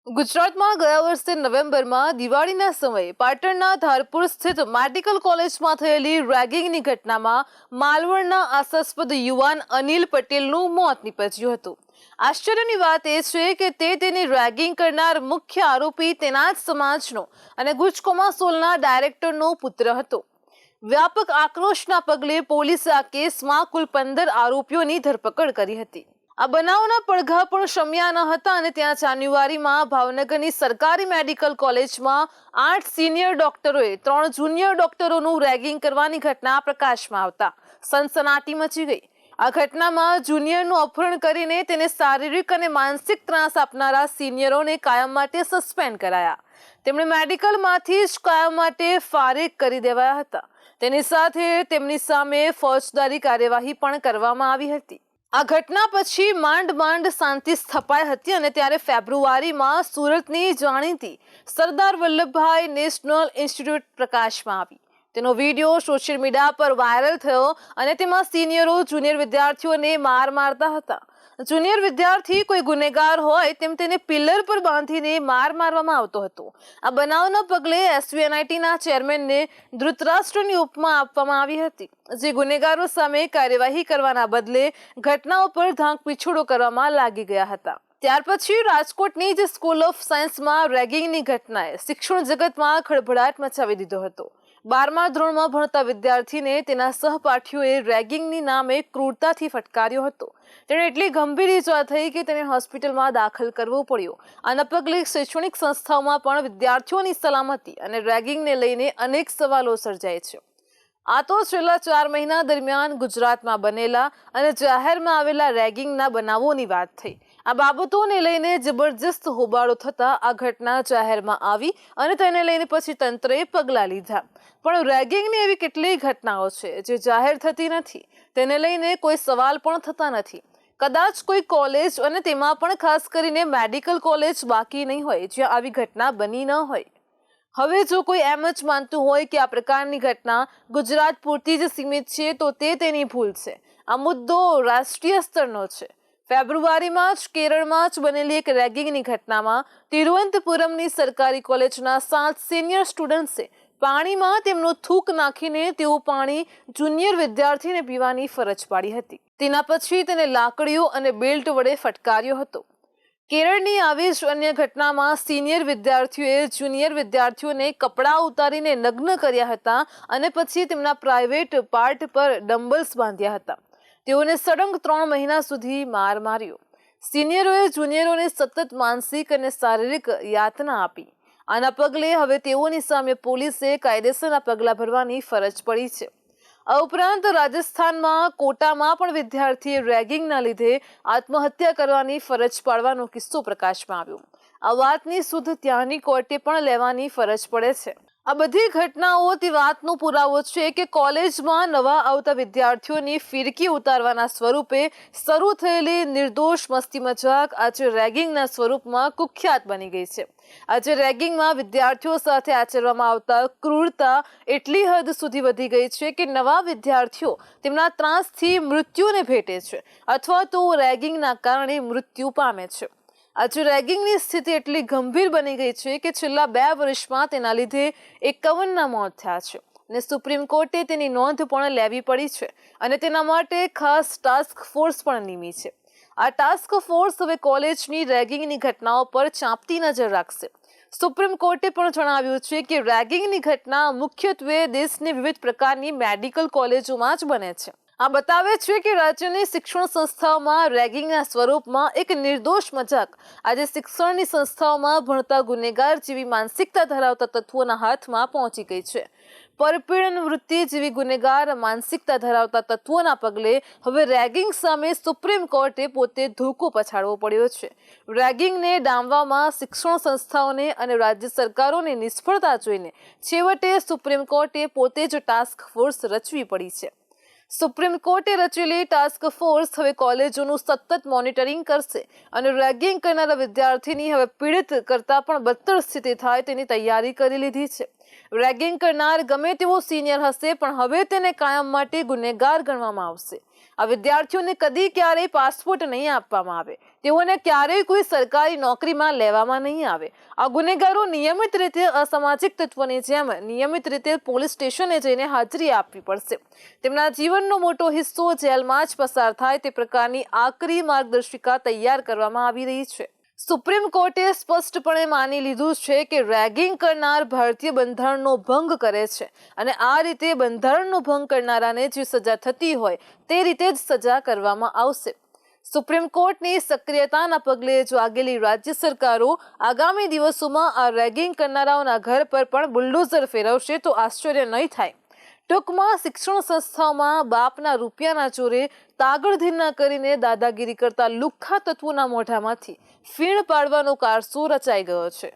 ગુજરાતમાં ગયા વર્ષે નવેમ્બરમાં દિવાળીના સમયે પાટણના ધારપુર સ્થિત મેડિકલ કોલેજમાં થયેલી રેગિંગની ઘટનામાં માલવણના આશાસ્પદ યુવાન અનિલ પટેલનું મોત નીપજ્યું હતું। આશ્ચર્યની વાત એ છે કે તેની રેગિંગ કરનાર મુખ્ય આરોપી તેના જ સમાજનો અને ગુજકોમાસોલના ડાયરેક્ટરનો પુત્ર હતો। વ્યાપક આક્રોશના પગલે પોલીસે આ કેસમાં કુલ 15 આરોપીઓની ધરપકડ કરી હતી। આ બનાવના પડઘા પણ શમ્યા ન હતા અને ત્યાં જાન્યુઆરીમાં ભાવનગરની સરકારી મેડિકલ કોલેજમાં 8 સિનિયર ડોક્ટરોએ 3 જુનિયર ડોક્ટરોનું રેગિંગ કરવાની ઘટના પ્રકાશમાં આવતા સનસનાટી મચી ગઈ। આ ઘટનામાં જુનિયરનું અપહરણ કરીને તેને શારીરિક અને માનસિક ત્રાસ આપનારા સિનિયરોને કાયમ માટે સસ્પેન્ડ કરાયા। તેમણે મેડિકલમાંથી જ કાયમ માટે ફારિગ કરી દેવાયા હતા। તેની સાથે તેમની સામે ફોજદારી કાર્યવાહી પણ કરવામાં આવી હતી। આ ઘટના પછી માંડ શાંતિ સ્થપાઈ હતી અને ત્યારે ફેબ્રુઆરીમાં સુરતની જાણીતી સરદાર વલ્લભભાઈ નેશનલ ઇન્સ્ટિટ્યૂટ પ્રકાશમાં આવી। તેનો વિડીયો સોશિયલ મીડિયા પર વાયરલ થયો અને તેમાં સિનિયરો જુનિયર વિદ્યાર્થીઓને માર મારતા હતા। જુનિયર વિદ્યાર્થી કોઈ ગુનેગાર હોય તેમ તેને પિલર પર બાંધીને માર મારવામાં આવતો હતો। આ બનાવના પગલે એસવીએનઆઈટીના ચેરમેનને ધૃતરાષ્ટ્રની ઉપમા આપવામાં આવી હતી, જે ગુનેગારો સામે કાર્યવાહી કરવાના બદલે ઘટનાઓ પર ધાક પીછોડો કરવામાં લાગી ગયા હતા। ત્યાર પછી રાજકોટની જ સ્કૂલ ઓફ સાયન્સમાં રેગિંગની ઘટનાએ શિક્ષણ જગતમાં ખળભળાટ મચાવી દીધો હતો। 12મા ધોરણમાં ભણતા વિદ્યાર્થીને તેના સહપાઠીઓએ રેગિંગની નામે ક્રૂરતાથી ફટકાર્યો હતો। તેને એટલી ગંભીર ઈજા થઈ કે તેને હોસ્પિટલમાં દાખલ કરવો પડ્યો। આના પગલે શૈક્ષણિક સંસ્થાઓમાં પણ વિદ્યાર્થીઓની સલામતી અને રેગિંગને લઈને અનેક સવાલો સર્જાય છે। આ તો છેલ્લા 4 મહિના દરમિયાન ગુજરાતમાં બનેલા અને જાહેરમાં આવેલા રેગિંગના બનાવોની વાત થઈ। આ બાબતોને લઈને જબરજસ્ત હોબાળો થતા આ ઘટના જાહેરમાં આવી અને તેને લઈને પછી તંત્રએ પગલાં લીધા। પણ રેગિંગની એવી કેટલીય ઘટનાઓ છે જે જાહેર થતી નથી, તેને લઈને કોઈ સવાલ પણ થતા નથી। કદાચ કોઈ કોલેજ અને તેમાં પણ ખાસ કરીને મેડિકલ કોલેજ બાકી નહીં હોય જ્યાં આવી ઘટના બની ન હોય। હવે જો કોઈ એમ જ માનતું હોય કે આ પ્રકારની ઘટના ગુજરાત પૂરતી જ સીમિત છે તો તેની ભૂલ છે। આ મુદ્દો રાષ્ટ્રીય સ્તરનો છે। ફેબ્રુઆરીમાં જ કેરળમાં જ બનેલી એક રેગિંગની ઘટનામાં તિરુવનંતપુરમની સરકારી કોલેજના 7 સિનિયર સ્ટુડન્ટ્સે પાણીમાં તેમનું થૂક નાખીને તેવું પાણી જુનિયર વિદ્યાર્થીને પીવાની ફરજ પાડી હતી। તેના પછી તેને લાકડીઓ અને બેલ્ટ વડે ફટકાર્યો હતો। કેરળની આવી જ અન્ય ઘટનામાં સિનિયર વિદ્યાર્થીઓએ જુનિયર વિદ્યાર્થીઓને કપડાં ઉતારીને નગ્ન કર્યા હતા અને પછી તેમના પ્રાઇવેટ પાર્ટ પર ડમ્બલ્સ બાંધ્યા હતા। તેઓને સળંગ 3 મહિના સુધી માર માર્યો। સિનિયરોએ જુનિયરોને સતત માનસિક અને શારીરિક યાતના આપી। આના પગલે હવે તેઓની સામે પોલીસે કાયદેસરના પગલાં ભરવાની ફરજ પડી છે। આ ઉપરાંત રાજસ્થાનમાં કોટામાં પણ વિદ્યાર્થીએ રેગિંગના લીધે આત્મહત્યા કરવાની ફરજ પાડવાનો કિસ્સો પ્રકાશમાં આવ્યો। આ વાતની સુધ ત્યાંની કોર્ટે પણ લેવાની ફરજ પડે છે। આ બધી ઘટનાઓ તે વાતનો પુરાવો છે કે કોલેજમાં નવા આવતા વિદ્યાર્થીઓની ફિરકી ઉતારવાના સ્વરૂપે શરૂ થયેલી નિર્દોષ મસ્તી મજાક આજે રેગિંગના સ્વરૂપમાં કુખ્યાત બની ગઈ છે। આજે રેગિંગમાં વિદ્યાર્થીઓ સાથે આચરવામાં આવતા ક્રૂરતા એટલી હદ સુધી વધી ગઈ છે કે નવા વિદ્યાર્થીઓ તેમના ત્રાસથી મૃત્યુને ભેટે છે અથવા તો રેગિંગના કારણે મૃત્યુ પામે છે। આજે રેગિંગની સ્થિતિ એટલી ગંભીર બની ગઈ છે કે છેલ્લા 2 વર્ષમાં તેના લીધે 51ના મોત થયા છે અને સુપ્રીમ કોર્ટે તેની નોંધ પણ લેવી પડી છે અને તેના માટે ખાસ ટાસ્ક ફોર્સ પણ નિમી છે। આ ટાસ્ક ફોર્સ હવે કોલેજની રેગિંગની ઘટનાઓ પર ચાંપતી નજર રાખશે। સુપ્રીમ કોર્ટે પણ જણાવ્યું છે કે રેગિંગની ઘટના મુખ્યત્વે દેશની વિવિધ પ્રકારની મેડિકલ કોલેજોમાં જ બને છે। આ બતાવે છે કે રાજ્યની શિક્ષણ સંસ્થાઓમાં રેગિંગના સ્વરૂપમાં એક નિર્દોષ મજાક આજે શિક્ષણની સંસ્થાઓમાં ભણતા ગુનેગાર જેવી માનસિકતા ધરાવતા તત્વોના હાથમાં પહોંચી ગઈ છે। પરપીડન વૃત્તિ જેવી ગુનેગાર માનસિકતા ધરાવતા તત્વોના પગલે હવે રેગિંગ સામે સુપ્રીમ કોર્ટે પોતે ધોકો પછાડવો પડ્યો છે। રેગિંગને ડામવામાં શિક્ષણ સંસ્થાઓને અને રાજ્ય સરકારોની નિષ્ફળતા જોઈને છેવટે સુપ્રીમ કોર્ટે પોતે જ ટાસ્ક ફોર્સ રચવી પડી છે। સુપ્રીમ કોર્ટે રચેલી ટાસ્ક ફોર્સ હવે કોલેજોનું સતત મોનિટરિંગ કરશે અને રેગિંગ કરનારા વિદ્યાર્થીની હવે પીડિત કરતાં પણ બદતર સ્થિતિ થાય તેની તૈયારી કરી લીધી છે। રેગિંગ કરનાર ગમે તેવો સિનિયર હશે પણ હવે તેને કાયમ માટે ગુનેગાર ગણવામાં આવશે. આ વિદ્યાર્થીઓને કદી ક્યારેય પાસપોર્ટ નહીં આપવામાં આવે, તેઓને ક્યારેય કોઈ સરકારી નોકરીમાં લેવામાં નહીં આવે. આ ગુનેગારો નિયમિત રીતે અસામાજિક તત્વોની જેમ નિયમિત રીતે પોલીસ સ્ટેશને જઈને હાજરી આપવી પડશે. તેમના જીવનનો મોટો હિસ્સો જેલમાં જ પસાર થાય તે પ્રકારની આકરી માર્ગદર્શિકા તૈયાર કરવામાં આવી રહી છે. સુપ્રીમ કોર્ટે સ્પષ્ટપણે માની લીધું છે કે રેગિંગ કરનાર ભારતીય બંધારણનો ભંગ કરે છે અને આ રીતે બંધારણનો ભંગ કરનારાને જે સજા થતી હોય તે રીતે જ સજા કરવામાં આવશે. સુપ્રીમ કોર્ટની સક્રિયતાના પગલે જાગેલી રાજ્ય સરકારો આગામી દિવસોમાં આ રેગિંગ કરનારાઓના ઘર પર પણ બુલડોઝર ફેરવશે તો આશ્ચર્ય નહીં થાય. ટૂંકમાં શિક્ષણ સંસ્થાઓમાં બાપના રૂપિયાના ચોરે તાગડધીના કરીને દાદાગીરી કરતા લુખ્ખા તત્વોના મોઢામાંથી ફીણ પાડવાનો કારસો રચાઈ ગયો છે.